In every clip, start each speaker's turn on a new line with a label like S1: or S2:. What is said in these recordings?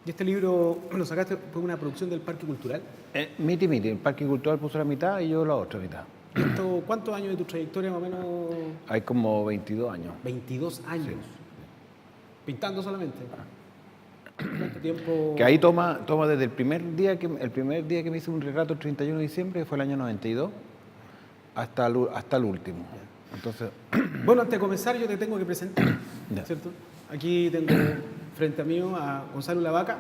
S1: ¿Y este libro lo sacaste por una producción del Parque Cultural?
S2: Miti Miti, el Parque Cultural puso la mitad y yo la otra mitad.
S1: ¿Y esto, cuántos años de tu trayectoria más o menos?
S2: Hay como 22 años.
S1: 22 años.
S2: Sí.
S1: Pintando solamente. ¿Cuánto tiempo?
S2: Que ahí toma desde el primer día que me hice un retrato el 31 de diciembre, que fue el año 92, hasta el último. Entonces,
S1: Bueno, antes de comenzar yo te tengo que presentar,
S2: ya.
S1: ¿cierto? Aquí tengo frente a mí a Gonzalo Lavaca,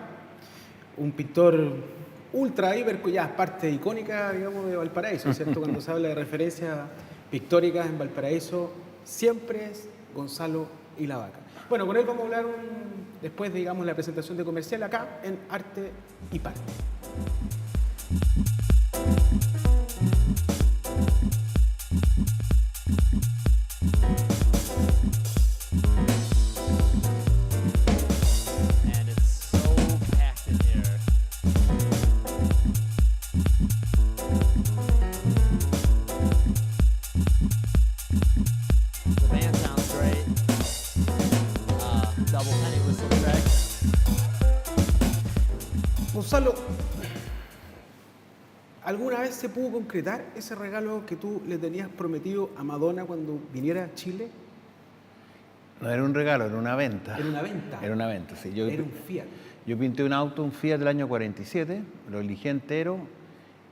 S1: un pintor ultra hiper, que ya es parte icónica, digamos, de Valparaíso, ¿cierto? Cuando se habla de referencias pictóricas en Valparaíso, siempre es Gonzalo y Lavaca. Bueno, con él vamos a hablar después, digamos, la presentación de comercial acá en Arte y Parte.
S3: And it's so packed in here. The band sounds great. Double penny whistle tracks.
S1: Gonzalo, ¿alguna vez se pudo concretar ese regalo que tú le tenías prometido a Madonna cuando viniera a Chile?
S2: No era un regalo, era una venta.
S1: Era una venta.
S2: Era una venta, sí.
S1: Era un Fiat.
S2: Yo pinté un Fiat del año 47, lo elegí entero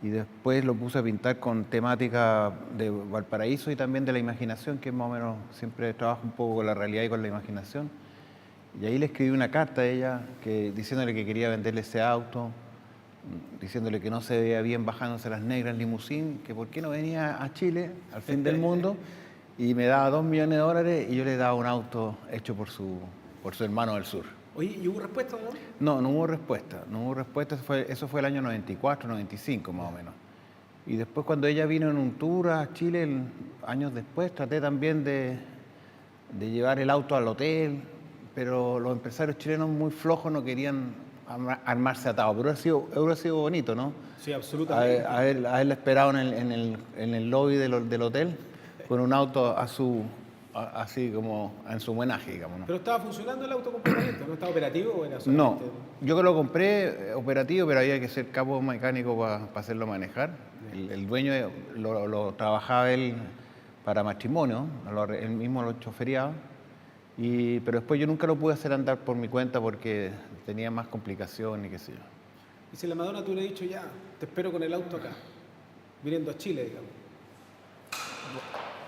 S2: y después lo puse a pintar con temática de Valparaíso y también de la imaginación, que más o menos siempre trabajo un poco con la realidad y con la imaginación. Y ahí le escribí una carta a ella diciéndole que quería venderle ese auto, diciéndole que no se veía bien bajándose las negras en limusín, que por qué no venía a Chile, al fin del mundo, y me daba $2 millones y yo le daba un auto hecho por su hermano del sur.
S1: Oye, ¿y hubo respuesta o no?
S2: No hubo respuesta, eso fue el año 94, 95 más o menos. Y después cuando ella vino en un tour a Chile, años después, traté también de llevar el auto al hotel, pero los empresarios chilenos muy flojos no querían armarse atados, pero hubiera sido bonito, ¿no?
S1: Sí, absolutamente.
S2: Haberla esperado en el lobby del hotel con un auto así como en su homenaje, digamos, ¿no?
S1: ¿Pero estaba funcionando el auto completamente? ¿No estaba operativo o era
S2: No,
S1: solamente...?
S2: yo que lo compré operativo, pero había que ser capo mecánico para hacerlo manejar. El dueño lo trabajaba él para matrimonio, él mismo lo choferiaba, pero después yo nunca lo pude hacer andar por mi cuenta porque tenía más complicaciones y qué sé yo.
S1: Y si la Madonna tú le has dicho, ya, te espero con el auto acá, viniendo a Chile, digamos.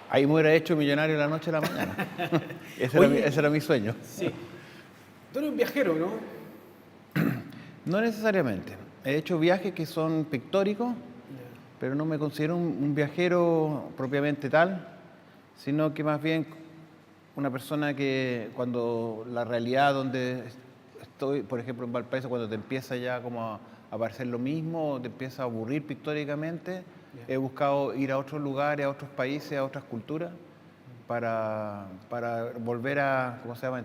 S2: Ahí me hubiera hecho millonario de la noche a la mañana.
S1: Oye,
S2: ese era mi sueño.
S1: Sí. Tú eres un viajero, ¿no?
S2: No necesariamente. He hecho viajes que son pictóricos, pero no me considero un viajero propiamente tal, sino que más bien una persona que cuando la realidad donde estoy, por ejemplo en Valparaíso, cuando te empieza ya como a parecer lo mismo, te empieza a aburrir pictóricamente, he buscado ir a otros lugares, a otros países, a otras culturas, para volver a, ¿cómo se llama?,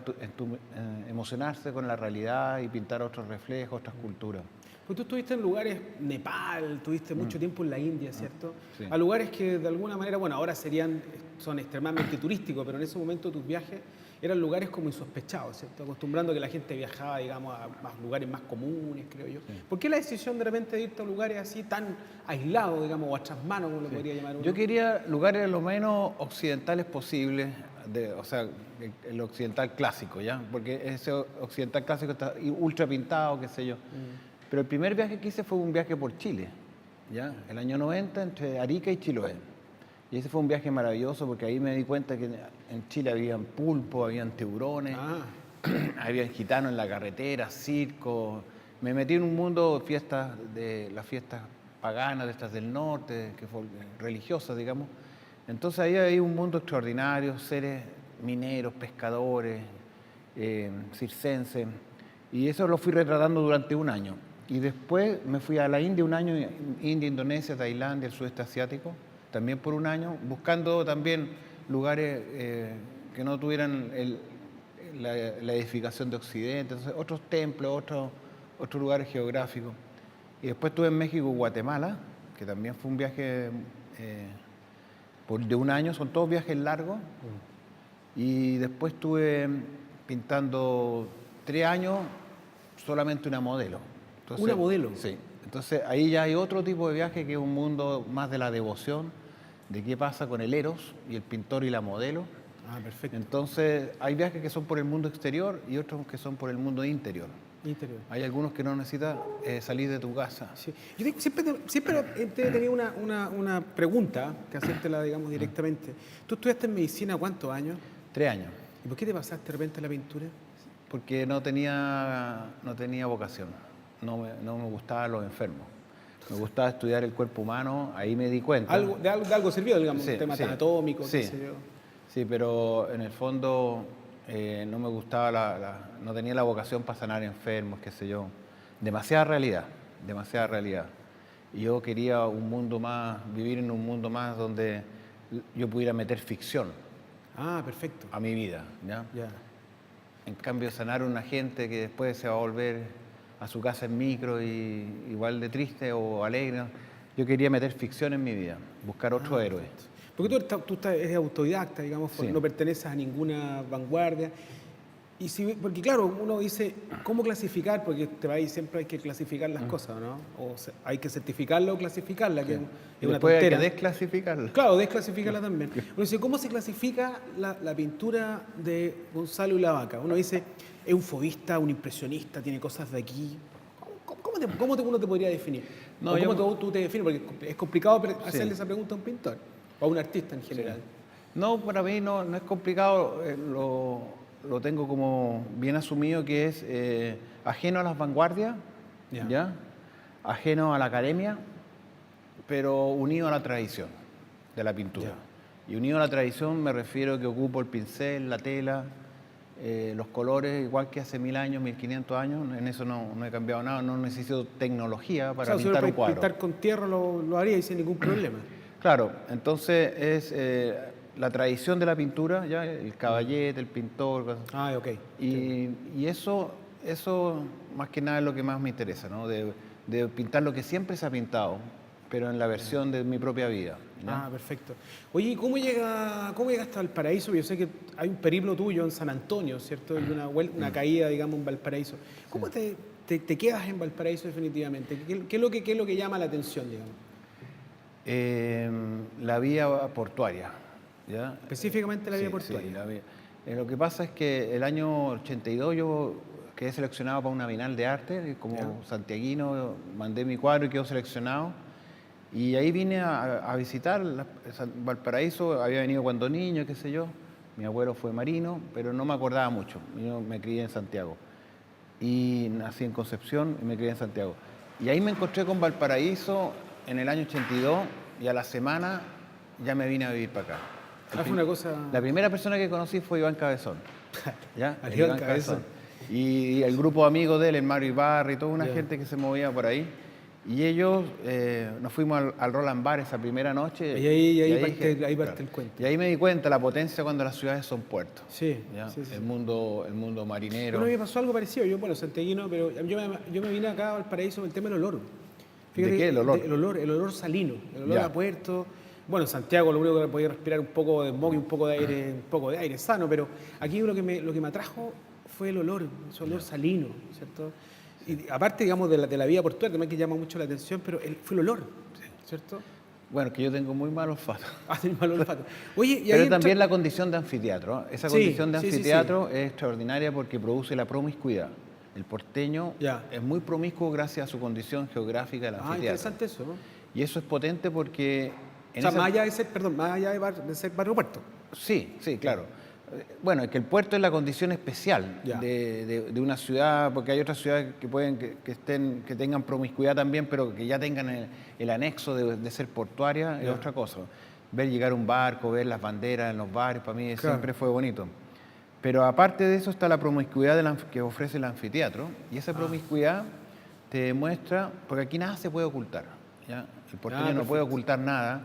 S2: emocionarse con la realidad y pintar otros reflejos, otras culturas.
S1: Pues tú estuviste en lugares, Nepal, tuviste mucho tiempo en la India, ¿cierto?
S2: Sí.
S1: A lugares que de alguna manera, bueno, ahora son extremadamente turísticos, pero en ese momento tus viajes eran lugares como insospechados, ¿cierto? Acostumbrando a que la gente viajaba, digamos, a lugares más comunes, creo yo.
S2: Sí.
S1: ¿Por qué la decisión de repente de irte a lugares así tan aislados, digamos, o a trasmanos, como lo podría llamar uno?
S2: Yo quería lugares lo menos occidentales posibles, o sea, el occidental clásico, ¿ya? Porque ese occidental clásico está ultra pintado, qué sé yo. Pero el primer viaje que hice fue un viaje por Chile, ¿ya? El año 90, entre Arica y Chiloé. Y ese fue un viaje maravilloso porque ahí me di cuenta que en Chile habían pulpos, habían tiburones, habían gitanos en la carretera, circos. Me metí en un mundo de las fiestas paganas, de estas del norte, religiosas, digamos. Entonces ahí hay un mundo extraordinario, seres mineros, pescadores, circenses. Y eso lo fui retratando durante un año. Y después me fui a la India un año, India, Indonesia, Tailandia, el sudeste asiático, también por un año, buscando también lugares que no tuvieran la edificación de Occidente, entonces otros templos, otros lugares geográficos. Y después estuve en México y Guatemala, que también fue un viaje de un año, son todos viajes largos. Y después estuve pintando 3 años solamente una modelo. Entonces,
S1: ¿Una modelo?
S2: Sí. Entonces ahí ya hay otro tipo de viaje que es un mundo más de la devoción, de qué pasa con el eros y el pintor y la modelo.
S1: Ah, perfecto.
S2: Entonces hay viajes que son por el mundo exterior y otros que son por el mundo interior.
S1: Interior.
S2: Hay algunos que no necesitas salir de tu casa.
S1: Sí. Siempre te he tenido una pregunta que hacértela, digamos, directamente. ¿Tú estudiaste en medicina cuántos años?
S2: 3 años,
S1: ¿Y por qué te pasaste de repente a la pintura?
S2: porque no tenía vocación, no me gustaban los enfermos. Me gustaba estudiar el cuerpo humano, ahí me di cuenta.
S1: De algo sirvió, digamos,
S2: Sí,
S1: temas
S2: sí.
S1: anatómicos,
S2: Sí.
S1: qué sé yo.
S2: Sí, pero en el fondo no me gustaba, no tenía la vocación para sanar enfermos, qué sé yo. Demasiada realidad. Y yo quería vivir en un mundo más donde yo pudiera meter ficción
S1: Ah, perfecto.
S2: a mi vida, ¿ya?
S1: Ya.
S2: En cambio, sanar a una gente que después se va a volver a su casa en micro y igual de triste o alegre. Yo quería meter ficción en mi vida, buscar otro héroe.
S1: Porque eres autodidacta, digamos,
S2: Sí.
S1: no perteneces a ninguna vanguardia. Porque claro, uno dice, ¿cómo clasificar? Porque siempre hay que clasificar las cosas, ¿no? Hay que certificarla o clasificarla, que es
S2: Y
S1: una
S2: después hay que
S1: tontera.
S2: desclasificarlo.
S1: Claro, desclasificarla también. Uno dice, ¿cómo se clasifica la pintura de Gonzalo Ulavaca? Uno dice, es un fobista, un impresionista, tiene cosas de aquí. ¿Cómo uno te podría definir?
S2: No,
S1: ¿O
S2: yo-
S1: cómo tú te defines? Porque es complicado hacerle
S2: Sí.
S1: esa pregunta a un pintor o a un artista en general.
S2: No, para mí no es complicado, lo tengo como bien asumido que es ajeno a las vanguardias,
S1: Ya.
S2: ¿ya? Ajeno a la academia, pero unido a la tradición de la pintura. Y unido a la tradición me refiero que ocupo el pincel, la tela, los colores, igual que hace 1000 años, 1500 años, en eso no he cambiado nada, no necesito tecnología para
S1: O sea, si
S2: pintar
S1: uno
S2: un cuadro.
S1: pintar con tierra lo haría y sin ningún problema.
S2: Claro, entonces es la tradición de la pintura, ¿ya? El caballete, el pintor, cosas.
S1: Ah, ok.
S2: Y eso más que nada es lo que más me interesa, ¿no? De pintar lo que siempre se ha pintado, pero en la versión de mi propia vida, ¿ya?
S1: Ah, perfecto. Oye, ¿y cómo llegaste al Valparaíso? Yo sé que hay un periplo tuyo en San Antonio, ¿cierto? Y una caída, digamos, en Valparaíso. ¿Cómo te quedas en Valparaíso definitivamente? ¿Qué es lo que llama la atención, digamos?
S2: La vía portuaria, ¿ya?
S1: Específicamente la vía
S2: Sí,
S1: portuaria.
S2: sí, la vía. Lo que pasa es que el año 82 yo quedé seleccionado para una Bienal de Arte, y como
S1: Ya.
S2: santiaguino mandé mi cuadro y quedó seleccionado. Y ahí vine a visitar Valparaíso, había venido cuando niño, qué sé yo. Mi abuelo fue marino, pero no me acordaba mucho. Yo me crié en Santiago. Y nací en Concepción y me crié en Santiago. Y ahí me encontré con Valparaíso en el año 82 y a la semana ya me vine a vivir para acá.
S1: Ah, fue una cosa...
S2: La primera persona que conocí fue Iván Cabezón. ¿Ya?
S1: Al
S2: El
S1: Iván Cabezón.
S2: Y el grupo de amigos de él, el Mario Ibarri, toda una gente que se movía por ahí. Y ellos, nos fuimos al Roland Bar esa primera noche.
S1: Y ahí
S2: dije,
S1: parte
S2: claro.
S1: el cuento.
S2: Y ahí me di cuenta la potencia cuando las ciudades son puertos.
S1: Sí,
S2: ¿Ya?
S1: sí, sí.
S2: El mundo marinero.
S1: Bueno, a mí me pasó algo parecido. Yo, bueno, santiaguino, pero yo me vine acá al Paraíso con el tema del olor.
S2: ¿De qué el olor?
S1: El olor salino, el olor
S2: Ya.
S1: a puerto. Bueno, en Santiago lo único que podía respirar un poco de smog y un poco de aire sano, pero aquí lo que me atrajo fue el olor, ese olor salino, ¿cierto? Y aparte, digamos, de la vía portuaria, también que llama mucho la atención, pero fue el olor, ¿cierto?
S2: Bueno, que yo tengo muy mal olfato.
S1: Ah, el mal olfato. Oye, y
S2: Pero
S1: ahí
S2: también la condición de anfiteatro. Esa
S1: Sí,
S2: condición de
S1: sí, sí,
S2: anfiteatro es extraordinaria porque produce la promiscuidad. El porteño
S1: Ya.
S2: es muy promiscuo gracias a su condición geográfica del
S1: Ah,
S2: anfiteatro.
S1: interesante eso, ¿no?
S2: Y eso es potente porque...
S1: O sea, más allá de ser, perdón, más allá de ser barrio puerto.
S2: Sí, sí, claro. Bueno, es que el puerto es la condición especial
S1: Ya.
S2: de una ciudad, porque hay otras ciudades que pueden que tengan promiscuidad también, pero que ya tengan el anexo de ser portuaria, es
S1: Ya.
S2: otra cosa. Ver llegar un barco, ver las banderas en los bares, para mí
S1: Claro.
S2: siempre fue bonito. Pero aparte de eso está la promiscuidad que ofrece el anfiteatro, y esa promiscuidad te demuestra, porque aquí nada se puede ocultar, ¿ya? El porteño no
S1: perfecto.
S2: puede ocultar nada.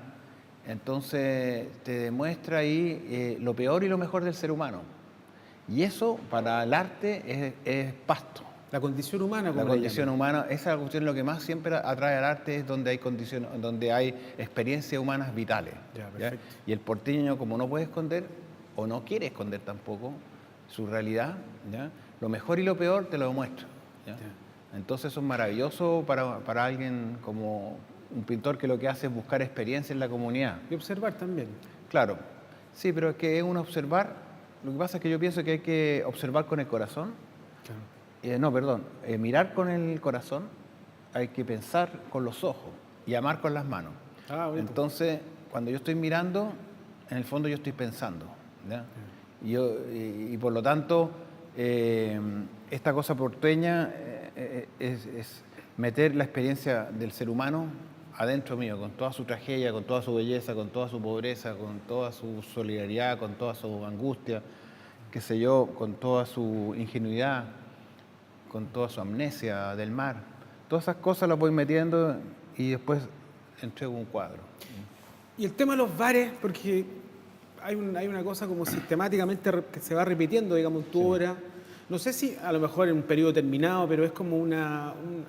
S2: Entonces te demuestra ahí lo peor y lo mejor del ser humano. Y eso para el arte es pasto.
S1: La condición humana, como
S2: La
S1: le
S2: condición
S1: llaman.
S2: humana, esa cuestión lo que más siempre atrae al arte es donde hay condiciones, donde hay experiencias humanas vitales.
S1: Ya, perfecto.
S2: Y el porteño, como no puede esconder, o no quiere esconder tampoco su realidad, ¿ya? Lo mejor y lo peor te lo demuestra. ¿ya?
S1: Ya.
S2: Entonces eso es maravilloso para alguien como un pintor que lo que hace es buscar experiencia en la comunidad.
S1: Y observar también.
S2: Claro, sí, pero es que es un observar. Lo que pasa es que yo pienso que hay que observar con el corazón.
S1: Claro.
S2: No, perdón, mirar con el corazón, hay que pensar con los ojos y amar con las manos.
S1: Ah, bonito.
S2: Entonces, cuando yo estoy mirando, en el fondo yo estoy pensando, ¿ya? Y por lo tanto, esta cosa porteña es meter la experiencia del ser humano adentro mío, con toda su tragedia, con toda su belleza, con toda su pobreza, con toda su solidaridad, con toda su angustia, qué sé yo, con toda su ingenuidad, con toda su amnesia del mar. Todas esas cosas las voy metiendo y después entrego un cuadro.
S1: Y el tema de los bares, porque hay una cosa como sistemáticamente que se va repitiendo, digamos, en tu obra. No sé si a lo mejor en un periodo terminado, pero es como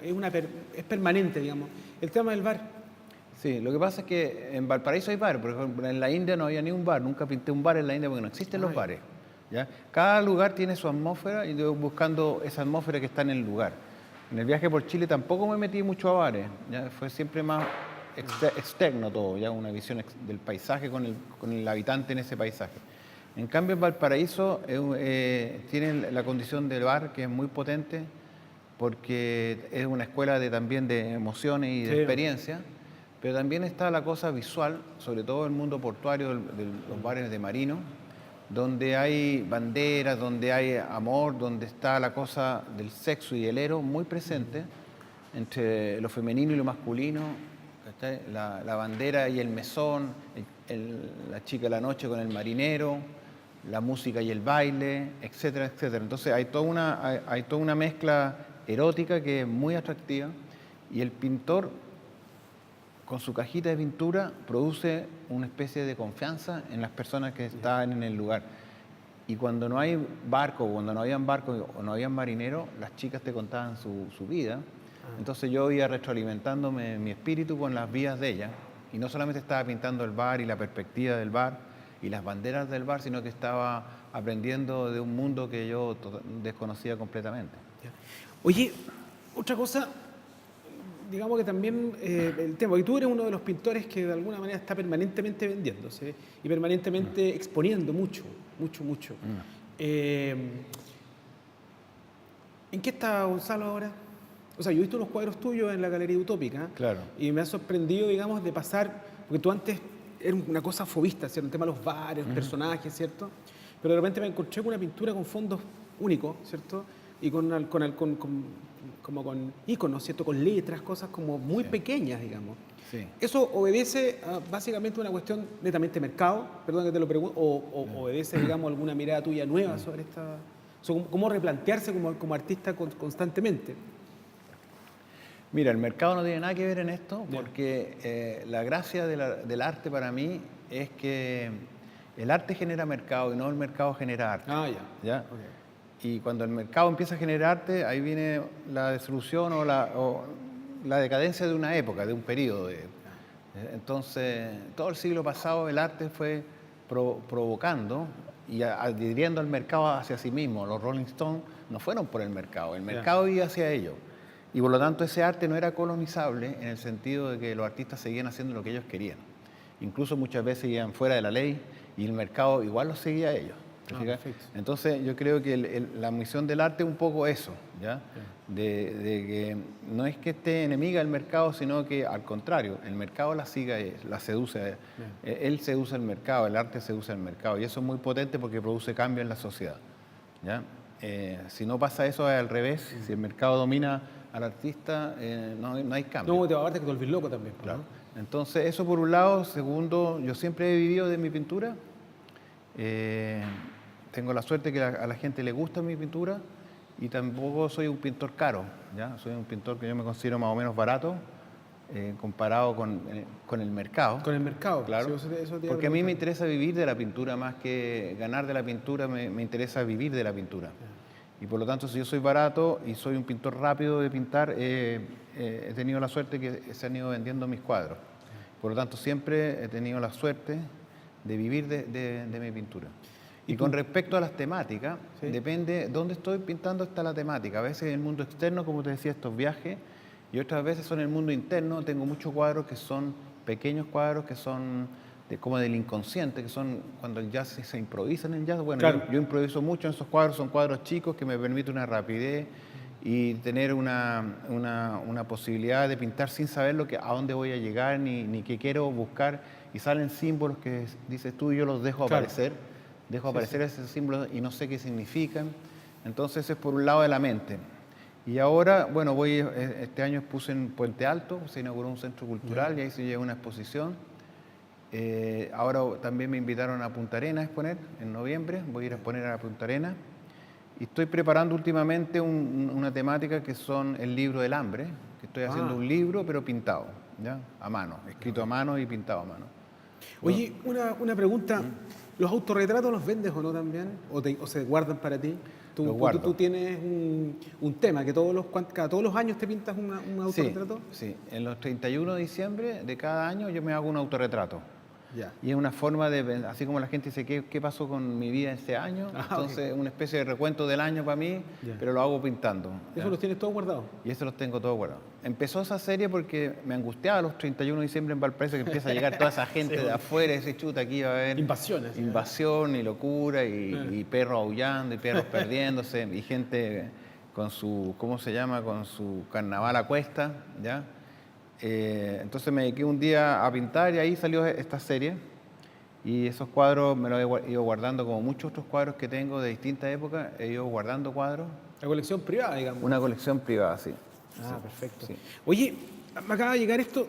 S1: es permanente, digamos. El tema del bar.
S2: Sí, lo que pasa es que en Valparaíso hay bares. Por ejemplo, en la India no había ni un bar. Nunca pinté un bar en la India porque no existen los bares, ¿ya? Cada lugar tiene su atmósfera y yo buscando esa atmósfera que está en el lugar. En el viaje por Chile tampoco me metí mucho a bares, ¿ya? Fue siempre más externo todo, ya una visión del paisaje con el habitante en ese paisaje. En cambio, en Valparaíso tiene la condición del bar que es muy potente porque es una escuela también de emociones y de experiencia, pero también está la cosa visual, sobre todo el mundo portuario de los bares de marino, donde hay banderas, donde hay amor, donde está la cosa del sexo y el ero muy presente entre lo femenino y lo masculino, ¿cachai? La bandera y el mesón, la chica de la noche con el marinero, la música y el baile, etcétera, etcétera. Entonces hay toda una mezcla erótica que es muy atractiva y el pintor con su cajita de pintura produce una especie de confianza en las personas que están en el lugar. Y cuando no hay barco, cuando no habían barcos o no habían marineros, las chicas te contaban su vida. Entonces yo iba retroalimentándome mi espíritu con las vidas de ellas. Y no solamente estaba pintando el bar y la perspectiva del bar y las banderas del bar, sino que estaba aprendiendo de un mundo que yo desconocía completamente.
S1: Oye, otra cosa, digamos que también el tema, y tú eres uno de los pintores que de alguna manera está permanentemente vendiéndose y permanentemente exponiendo mucho. ¿En qué está Gonzalo ahora? O sea, yo he visto unos cuadros tuyos en la Galería Utópica.
S2: Claro.
S1: Y me ha sorprendido, digamos, de pasar, porque tú antes eras una cosa fobista, ¿cierto? El tema de los bares, personajes, ¿cierto? Pero de repente me encontré con una pintura con fondos únicos, ¿cierto? Y con íconos, ¿cierto? Con letras, cosas como muy pequeñas, digamos.
S2: Sí.
S1: ¿Eso obedece a básicamente una cuestión netamente mercado? Perdón que te lo pregunto. ¿O obedece, digamos, alguna mirada tuya nueva sobre esta...? O sea, ¿cómo replantearse como artista constantemente?
S2: Mira, el mercado no tiene nada que ver en esto porque la gracia del arte para mí es que el arte genera mercado y no el mercado genera arte.
S1: Ah,
S2: ¿Ya?
S1: Okay.
S2: Y cuando el mercado empieza a generar arte, ahí viene la disolución o la decadencia de una época, de un periodo. Entonces, todo el siglo pasado el arte fue provocando y adhiriendo al mercado hacia sí mismo. Los Rolling Stones no fueron por el mercado iba hacia ellos. Y por lo tanto ese arte no era colonizable en el sentido de que los artistas seguían haciendo lo que ellos querían. Incluso muchas veces iban fuera de la ley y el mercado igual los seguía a ellos. Entonces yo creo que la misión del arte es un poco eso, ¿ya? De que no es que esté enemiga del mercado, sino que al contrario, el mercado la sigue, la seduce. Él seduce el mercado, el arte seduce el mercado y eso es muy potente porque produce cambio en la sociedad, ¿ya? Si no pasa eso es al revés, si el mercado domina al artista, no hay cambio.
S1: No, aparte que te volvés loco también.
S2: Claro.
S1: ¿No?
S2: Entonces, eso por un lado. Segundo, yo siempre he vivido de mi pintura. Tengo la suerte que a la gente le gusta mi pintura y tampoco soy un pintor caro, ¿ya? Soy un pintor que yo me considero más o menos barato comparado con el mercado.
S1: Con el mercado,
S2: claro.
S1: Sí, eso
S2: porque a mí me interesa vivir de la pintura más que ganar de la pintura, me interesa vivir de la pintura. Y por lo tanto, si yo soy barato y soy un pintor rápido de pintar, he tenido la suerte que se han ido vendiendo mis cuadros. Por lo tanto, siempre he tenido la suerte de vivir de mi pintura. Y con respecto a las temáticas,
S1: Sí.
S2: depende dónde estoy pintando está la temática. A veces en el mundo externo, como te decía, estos viajes, y otras veces son en el mundo interno. Tengo muchos cuadros que son pequeños cuadros, que son como del inconsciente, que son cuando el jazz se improvisa en el jazz. Bueno,
S1: Claro.
S2: yo improviso mucho en esos cuadros, son cuadros chicos que me permiten una rapidez y tener una posibilidad de pintar sin saber a dónde voy a llegar ni qué quiero buscar. Y salen símbolos que dices tú y yo los dejo
S1: Claro.
S2: aparecer. Dejo aparecer esos símbolos y no sé qué significan. Entonces, eso es por un lado de la mente. Y ahora, bueno, este año expuse en Puente Alto, se inauguró un centro cultural y ahí se llevó una exposición. Ahora también me invitaron a Punta Arenas a exponer en noviembre, voy a ir a exponer a Punta Arenas. Y estoy preparando últimamente una temática que son el libro del hambre, que estoy haciendo un libro pero pintado, ¿ya? A mano, escrito a mano y pintado a mano.
S1: Oye, una pregunta. ¿Los autorretratos los vendes o no también? ¿O se guardan para ti?
S2: Los guardo.
S1: Tú tienes un tema, que cada todos los años te pintas un autorretrato.
S2: Sí, en los 31 de diciembre de cada año yo me hago un autorretrato.
S1: Ya.
S2: Y es una forma de, así como la gente dice, ¿qué pasó con mi vida este año? Entonces, una especie de recuento del año para mí,
S1: Ya.
S2: pero lo hago pintando. ¿ya?
S1: ¿Eso los tienes todos guardados?
S2: Y eso los tengo todos guardados. Empezó esa serie porque me angustiaba los 31 de diciembre en Valparaíso, que empieza a llegar toda esa gente de afuera y dice, chuta, aquí va a haber
S1: Invasiones.
S2: invasión y locura y perros aullando y perros perdiéndose y gente con su, ¿cómo se llama? Con su carnaval a cuesta, ¿ya? Entonces me dediqué un día a pintar y ahí salió esta serie. Y esos cuadros me los he ido guardando, como muchos otros cuadros que tengo de distintas épocas, he ido guardando cuadros.
S1: La colección privada, digamos.
S2: Una colección privada, sí.
S1: Ah,
S2: Sí,
S1: perfecto.
S2: sí.
S1: Oye, me acaba de llegar esto,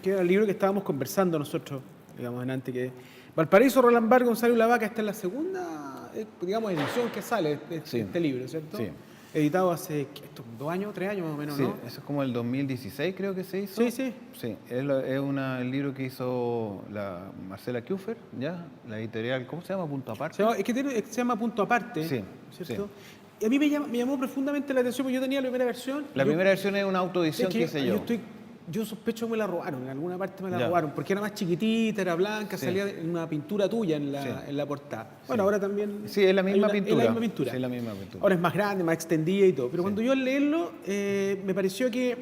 S1: que era el libro que estábamos conversando nosotros, digamos, antes, que Valparaíso, Roland Barthes, Gonzalo Lavaca, esta es la segunda, digamos, edición que sale
S2: Sí.
S1: este libro, ¿cierto?
S2: Sí.
S1: Editado hace, ¿qué, esto? 2 años, 3 años más o menos,
S2: Sí,
S1: ¿no?
S2: eso es como el 2016 creo que se hizo.
S1: Sí, sí.
S2: Sí, es el libro que hizo la Marcela Kuffer, ¿ya? La editorial, ¿cómo se llama? Punto Aparte.
S1: Es que se llama Punto Aparte,
S2: Sí,
S1: ¿cierto? Y a mí me llamó profundamente la atención, porque yo tenía la primera versión.
S2: La primera versión es una autoedición
S1: es
S2: que hice yo.
S1: Yo sospecho que me la robaron, en alguna parte me la
S2: Ya.
S1: robaron, porque era más chiquitita, era blanca,
S2: Sí.
S1: salía en una pintura tuya en la portada. Bueno, ahora también...
S2: Sí, es la misma
S1: hay
S2: pintura.
S1: Es la misma pintura.
S2: Sí, es la misma pintura.
S1: Ahora es más grande, más extendida y todo. Pero cuando yo al leerlo, me pareció que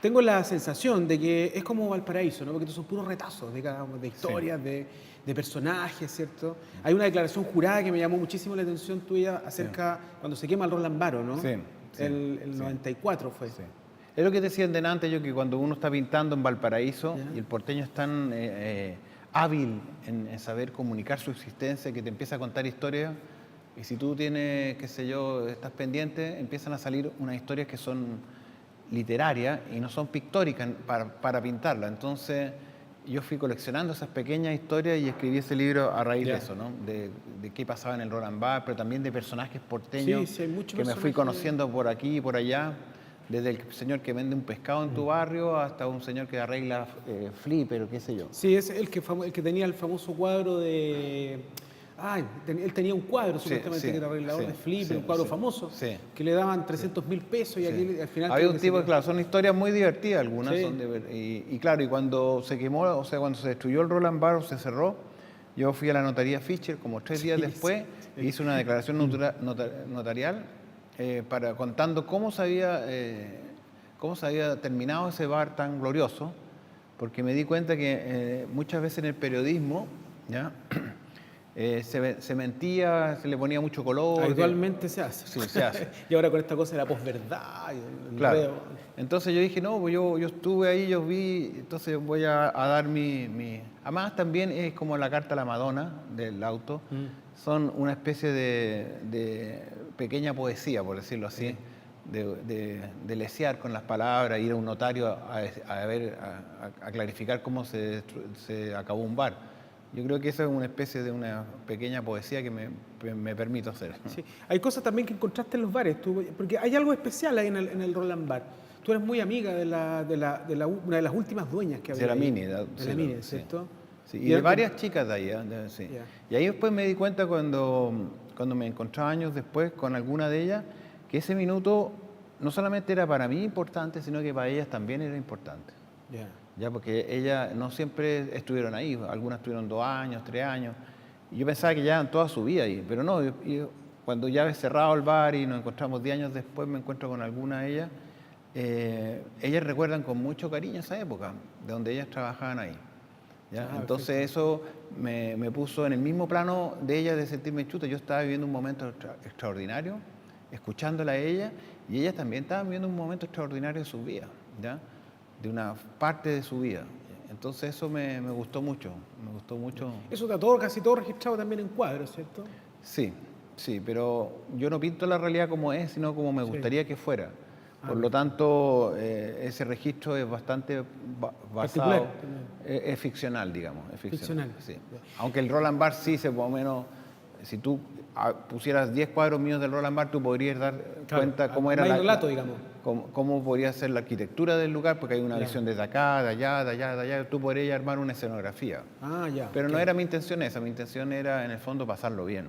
S1: tengo la sensación de que es como Valparaíso, ¿no? Porque estos son puros retazos de historias, de personajes, ¿cierto? Hay una declaración jurada que me llamó muchísimo la atención tuya acerca cuando se quema el Roland Barthes, ¿no?
S2: Sí, sí,
S1: El 94 fue.
S2: Sí. Es lo que decía delante yo, que cuando uno está pintando en Valparaíso
S1: Ya.
S2: y el porteño es tan hábil en saber comunicar su existencia, que te empieza a contar historias, y si tú tienes, qué sé yo, estás pendiente, empiezan a salir unas historias que son literarias y no son pictóricas para pintarlas. Entonces yo fui coleccionando esas pequeñas historias y escribí ese libro a raíz
S1: Ya.
S2: de eso, ¿no? De qué pasaba en el Roland Barthes, pero también de personajes porteños
S1: Sí, sí, hay muchos
S2: que me fui
S1: personajes.
S2: conociendo por aquí y por allá. Desde el señor que vende un pescado en tu barrio hasta un señor que arregla flipper o qué sé yo.
S1: Sí, es el que tenía el famoso cuadro de... él tenía un cuadro supuestamente
S2: sí,
S1: que era arreglador
S2: sí,
S1: de flipper,
S2: sí,
S1: un cuadro
S2: sí,
S1: famoso,
S2: sí.
S1: que le daban 300.000 pesos y aquí al final...
S2: Había
S1: creo
S2: un
S1: que
S2: tipo,
S1: se-
S2: claro, son historias muy divertidas algunas.
S1: Sí.
S2: Son y claro, y cuando se quemó, o sea, cuando se destruyó el Roland Barthes, se cerró, yo fui a la notaría Fischer como 3 días después e hice una declaración notarial contando cómo se había terminado ese bar tan glorioso, porque me di cuenta que muchas veces en el periodismo, ¿ya? Se mentía, se le ponía mucho color.
S1: Habitualmente se hace.
S2: Sí, se hace.
S1: Y ahora con esta cosa de la posverdad y el
S2: Claro.
S1: enredo.
S2: Entonces yo dije, no, pues yo estuve ahí, yo vi, entonces voy a dar mi... Además también es como la carta a la Madonna del auto, son una especie de pequeña poesía, por decirlo así, de lesear con las palabras, ir a un notario a clarificar cómo se acabó un bar. Yo creo que esa es una especie de una pequeña poesía que me permito hacer.
S1: Sí. Hay cosas también que encontraste en los bares, porque hay algo especial ahí en el Roland Barthes. Tú eres muy amiga de una de las últimas dueñas que había.
S2: De la
S1: ahí.
S2: Mini.
S1: De la Mini, ¿cierto?
S2: Sí, y de varias chicas de ahí. Sí.
S1: Ya.
S2: Y ahí después me di cuenta cuando me encontraba años después con alguna de ellas, que ese minuto no solamente era para mí importante, sino que para ellas también era importante.
S1: Ya.
S2: Ya, porque ellas no siempre estuvieron ahí, algunas estuvieron 2 años, 3 años, Y yo pensaba que llevaban toda su vida ahí, pero no, cuando ya he cerrado el bar y nos encontramos 10 años después, me encuentro con alguna de ellas, ellas recuerdan con mucho cariño esa época, de donde ellas trabajaban ahí. ¿Ya? Entonces eso me puso en el mismo plano de ella de sentirme chuta. Yo estaba viviendo un momento extraordinario, escuchándola a ella, y ellas también estaban viviendo un momento extraordinario de su vida, ¿ya? De una parte de su vida. Entonces eso me gustó mucho, me gustó mucho.
S1: Eso está todo, casi todo registrado también en cuadros, ¿cierto?
S2: Sí, sí, pero yo no pinto la realidad como es, sino como me gustaría que fuera. Por lo tanto, ese registro es bastante basado, es ficcional, digamos. Es ficcional. Sí. Aunque el Roland Barthes sí, más o menos, si tú pusieras 10 cuadros míos del Roland Barthes, tú podrías dar cuenta cómo era cómo podría ser la arquitectura del lugar, porque hay una visión desde acá, de allá, de allá, de allá. Tú podrías armar una escenografía. Pero no era mi intención esa, mi intención era, en el fondo, pasarlo bien.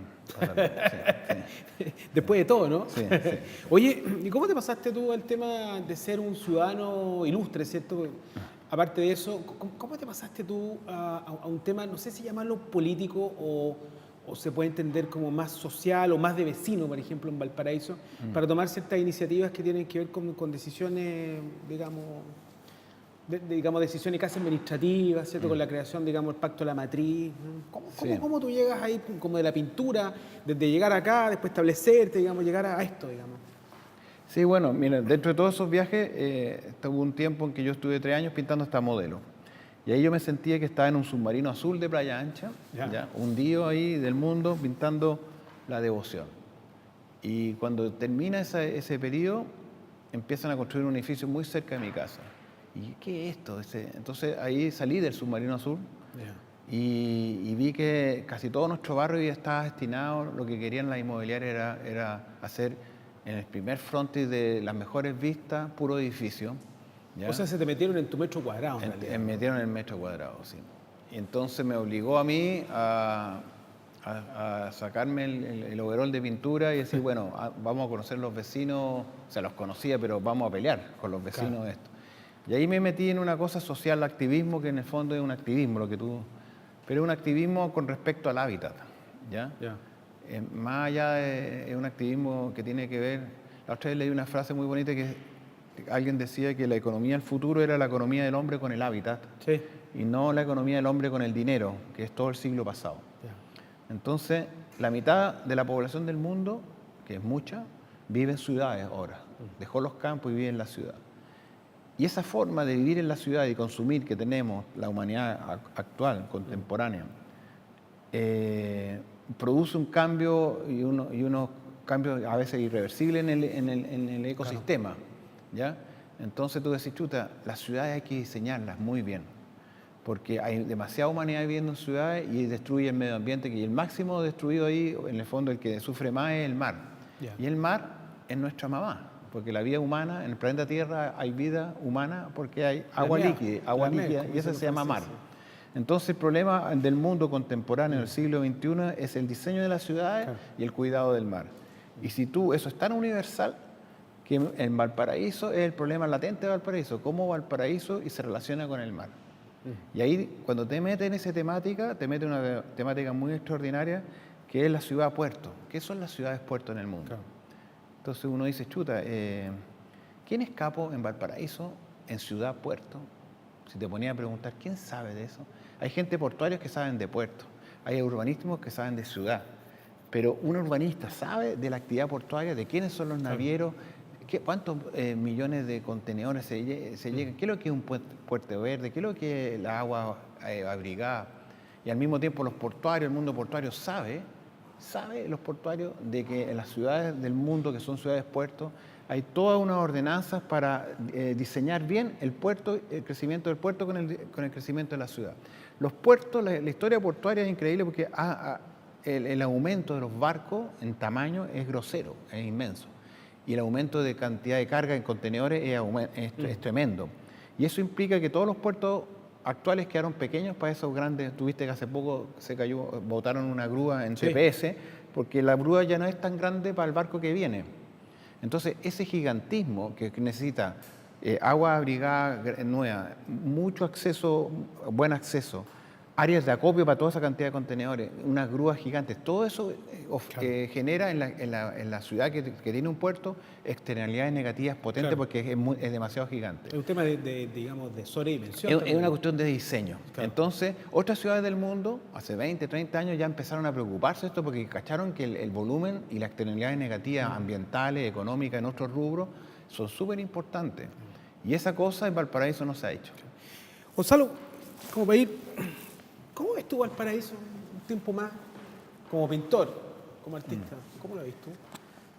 S1: Sí. Después de todo, ¿no?
S2: Sí.
S1: Oye, ¿y cómo te pasaste tú al tema de ser un ciudadano ilustre, ¿cierto? Aparte de eso, ¿cómo te pasaste tú a un tema, no sé si llamarlo político o se puede entender como más social o más de vecino, por ejemplo, en Valparaíso, para tomar ciertas iniciativas que tienen que ver con decisiones, digamos, decisiones casi administrativas, ¿cierto? Con la creación, digamos, el Pacto de la Matriz. ¿Cómo tú llegas ahí, como de la pintura, desde llegar acá, después establecerte, digamos, llegar a esto, digamos?
S2: Sí, bueno, mira, dentro de todos esos viajes, hubo un tiempo en que yo estuve 3 años pintando esta modelo. Y ahí yo me sentía que estaba en un submarino azul de Playa Ancha, ¿ya? Hundido ahí del mundo, pintando la devoción. Y cuando termina ese periodo, empiezan a construir un edificio muy cerca de mi casa. ¿Y qué es esto? Entonces ahí salí del submarino azul y vi que casi todo nuestro barrio ya estaba destinado, lo que querían las inmobiliarias era hacer en el primer frontis de las mejores vistas, puro edificio. ¿Ya?
S1: O sea, se te metieron en tu metro cuadrado.
S2: Me metieron en el metro cuadrado, sí. Y entonces me obligó a mí a sacarme el overol de pintura y decir, bueno, vamos a conocer los vecinos, o sea, los conocía, pero vamos a pelear con los vecinos de esto. Y ahí me metí en una cosa social, activismo, que en el fondo es un activismo, pero es un activismo con respecto al hábitat, ¿ya? Más allá es un activismo que tiene que ver, la otra vez leí una frase muy bonita que alguien decía que la economía del futuro era la economía del hombre con el hábitat y no la economía del hombre con el dinero, que es todo el siglo pasado. Entonces, la mitad de la población del mundo, que es mucha, vive en ciudades ahora. Dejó los campos y vive en la ciudad. Y esa forma de vivir en la ciudad y consumir que tenemos la humanidad actual, contemporánea, produce un cambio y unos cambios a veces irreversibles en el ecosistema. ¿Ya? Entonces tú decís, chuta, las ciudades hay que diseñarlas muy bien, porque hay demasiada humanidad viviendo en ciudades y destruye el medio ambiente, y el máximo destruido ahí, en el fondo el que sufre más es el mar. Y el mar es nuestra mamá, porque la vida humana, en el planeta Tierra hay vida humana porque hay agua líquida, y eso se llama mar. Entonces el problema del mundo contemporáneo del siglo XXI es el diseño de las ciudades y el cuidado del mar. Y si eso es tan universal, que en Valparaíso es el problema latente de Valparaíso, cómo Valparaíso y se relaciona con el mar. Y ahí, cuando te metes en esa temática, te metes en una temática muy extraordinaria, que es la ciudad-puerto. ¿Qué son las ciudades-puerto en el mundo? Entonces uno dice, chuta, ¿quién es capo en Valparaíso, en ciudad-puerto? Si te ponía a preguntar, ¿quién sabe de eso? Hay gente portuarios que saben de puerto, hay urbanistas que saben de ciudad, pero un urbanista sabe de la actividad portuaria, de quiénes son los navieros, ¿cuántos millones de contenedores se llegan? ¿Qué es lo que es un puerto verde? ¿Qué es lo que es la agua abrigada? Y al mismo tiempo los portuarios, el mundo portuario sabe los portuarios de que en las ciudades del mundo, que son ciudades puertos, hay todas unas ordenanzas para diseñar bien el puerto, el crecimiento del puerto con el crecimiento de la ciudad. Los puertos, la historia portuaria es increíble porque el aumento de los barcos en tamaño es grosero, es inmenso. Y el aumento de cantidad de carga en contenedores es tremendo. Y eso implica que todos los puertos actuales quedaron pequeños para esos grandes. Tuviste que hace poco botaron una grúa en TPS, porque la grúa ya no es tan grande para el barco que viene. Entonces, ese gigantismo que necesita agua abrigada nueva, mucho acceso, buen acceso, áreas de acopio para toda esa cantidad de contenedores, unas grúas gigantes, todo eso genera en la ciudad que tiene un puerto externalidades negativas potentes
S1: Claro.
S2: porque es demasiado gigante.
S1: Es un tema digamos, de sobredimensión.
S2: Es
S1: también.
S2: una cuestión de diseño.
S1: Claro.
S2: Entonces, otras ciudades del mundo, hace 20, 30 años, ya empezaron a preocuparse de esto porque cacharon que el volumen y las externalidades negativas ambientales, económicas en otros rubros son súper importantes. Y esa cosa en Valparaíso no se ha hecho.
S1: Gonzalo, como para ir, ¿cómo ves tú Valparaíso un tiempo más como pintor, como artista? ¿Cómo lo ves tú?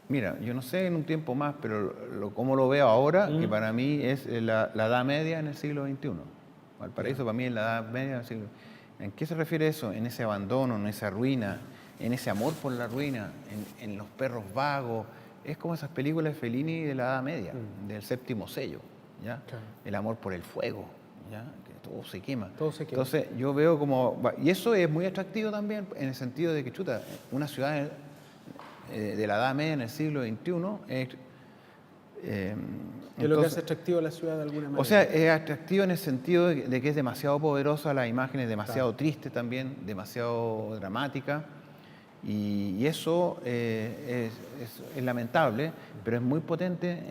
S2: Mira, yo no sé en un tiempo más, pero como lo veo ahora, que para mí es la Edad Media en el siglo XXI. Valparaíso para mí es la Edad Media del siglo XXI. ¿En qué se refiere eso? En ese abandono, en esa ruina, en ese amor por la ruina, en los perros vagos. Es como esas películas de Fellini de la Edad Media, del séptimo sello, ¿ya?
S1: Claro.
S2: El amor por el fuego, ¿ya? Que todo se quema.
S1: Todo se quema.
S2: Entonces yo veo como... Y eso es muy atractivo también en el sentido de que, chuta, una ciudad de la Edad Media en el siglo XXI es...
S1: ¿Qué es lo que hace atractivo a la ciudad de alguna manera?
S2: O sea, es atractivo en el sentido de que es demasiado poderosa, la imagen es demasiado triste también, demasiado dramática, y eso es lamentable, pero es muy potente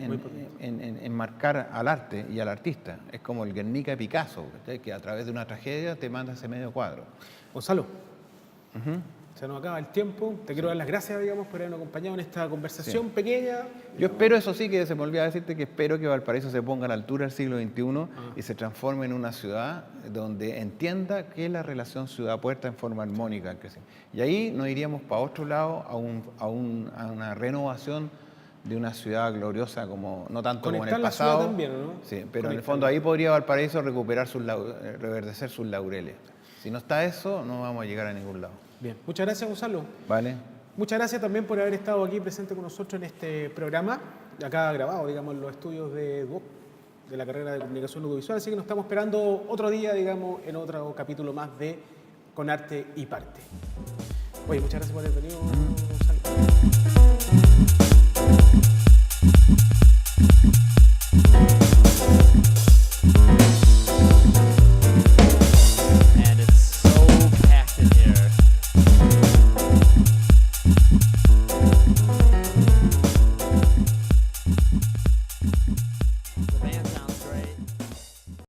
S2: en marcar al arte y al artista. Es como el Guernica de Picasso, ¿sí? Que a través de una tragedia te manda ese medio cuadro.
S1: Gonzalo, se nos acaba el tiempo. Te quiero dar las gracias, digamos, por habernos acompañado en esta conversación pequeña.
S2: Yo espero, eso sí, que se me olvidaba decirte que espero que Valparaíso se ponga a la altura del siglo XXI y se transforme en una ciudad donde entienda que es la relación ciudad-puerta en forma armónica. Y ahí nos iríamos para otro lado a una renovación de una ciudad gloriosa, como no tanto como en
S1: Conectar
S2: el
S1: la ciudad
S2: pasado.
S1: también, ¿no?
S2: Sí, pero en el
S1: Conectarla.
S2: fondo ahí podría Valparaíso recuperar reverdecer sus laureles. Si no está eso, no vamos a llegar a ningún lado.
S1: Bien, muchas gracias, Gonzalo.
S2: ¿Vale?
S1: Muchas gracias también por haber estado aquí presente con nosotros en este programa, acá grabado, digamos, en los estudios de DUOC, de la carrera de Comunicación Audiovisual. Así que nos estamos esperando otro día, digamos, en otro capítulo más de Con Arte y Parte. Oye, muchas gracias por haber venido, Gonzalo.